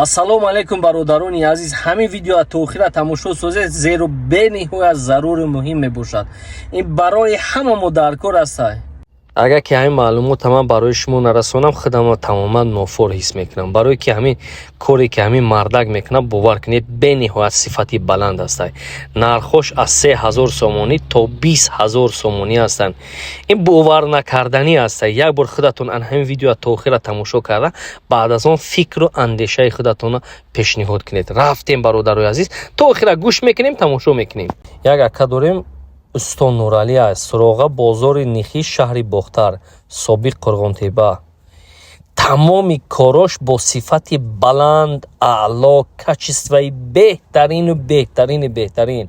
ассалому алайкум бародарони азиз, ҳамин видео то охира тамошо созед, зеро бениҳоят заруру муҳим мебошад. ин барои ҳама мо дар кор астад. агар ки ҳамин маълумота ман барои шумо нарасонам, худамро тамоман нофор ҳис мекунам. барои ки ҳамин коре ки ҳамин мардак мекунад, бовар кунед бениҳоят сифати баланд астад. нархош аз 3000 сомонӣ то 20000 сомонӣ ҳастанд. ин бовар накарданӣ аст. як бор худатон ҳамин видео то охира тамошо карда, баъд аз он фикру андешаи худатонро пешниҳод кунед. рафтем бародарои азиз, то охира гӯш мекунем, тамошо мекунем. як ака дорем, Устон Нуралӣ аст, суроға бозори Нихи шаҳри Бохтар, собиқ Қурғонтеба. тамоми корош бо сифати баланд, аъло, качествои беҳтарину беҳтарин.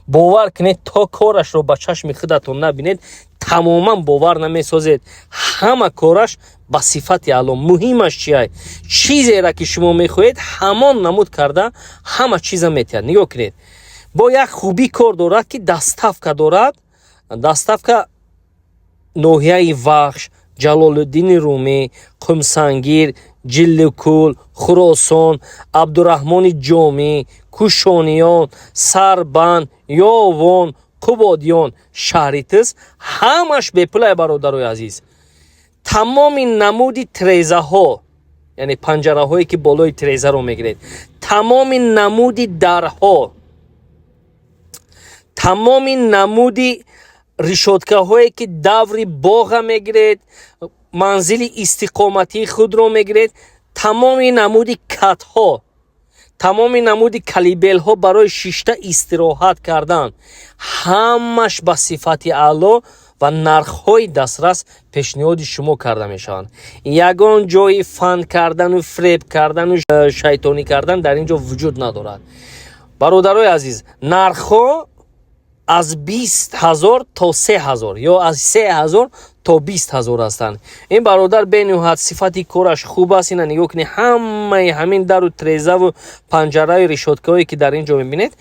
бовар кунед, то корашро ба чашми худатон набинед, тамоман бовар намесозед. ҳама кораш ба сифати аъло. муҳимаш чия? чизеро ки шумо мехоҳед, ҳамон намуд карда ҳама чиза метиҳад. нигоҳ кунед, бо як хубӣ кор дорад ки даставка дорад. даставка ноҳияи Вахш, Ҷалолуддини Румӣ, Қумсангир, Ҷилликул, Хуросон, Абдураҳмони Ҷомӣ, Кушониён, Сарбанд, Ёвон, Қубодиён, шаҳри Тиз, ҳамаш бепулай бародарои азиз. тамоми намуди трезаҳо, яъне панҷараҳое ки болои трезаро мегиред, тамоми намуди дарҳо, тамоми намуди решоткаҳое ки даври боға мегиред, манзили истиқоматии худро мегиред, тамоми намуди катҳо, тамоми намуди калибелҳо барои шишта истироҳат кардан, ҳамаш ба сифати аъло ва нархҳои дастрас пешниҳоди шумо карда мешаванд. ягон ҷои фан кардану фреб кардану шайтонӣ кардан дар ин ҷо вуҷуд надорад. бародарои азиз, нархҳо аз 20000 то 3000 ё аз 3000 то 20000 ҳастанд. ин бародар бениҳоят сифати кораш хуб аст. ина нигоҳ кунед, ҳамаи ҳамин дару трезаву панҷараи решоткаҳое ки дар ин ҷо мебинед,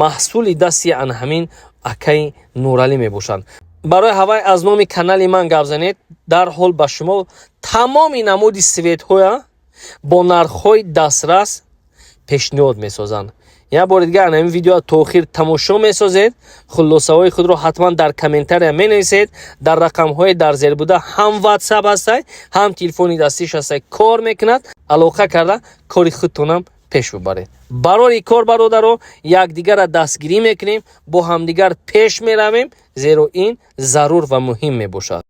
маҳсули дасти ҳамин акаи Нуралӣ мебошанд. барои ҳавай аз номи канали ман гап занед, дарҳол ба шумо тамоми намуди светҳоя бо нархҳои дастрас пешниҳод месозанд. як бори дигар ҳамин видео то охир тамошо месозед. хулосаҳои худро ҳатман дар комментария менависед. дар рақамҳои дар зер буда ҳам ватсап ҳастай, ҳам телефони дастиш ҳастай, кор мекунад. алоқа карда кори худтонам пеш бубаред. барои кор бародаро якдигара дастгирӣ мекунем, бо ҳамдигар пеш меравем, зеро ин зарур ва муҳим мебошад.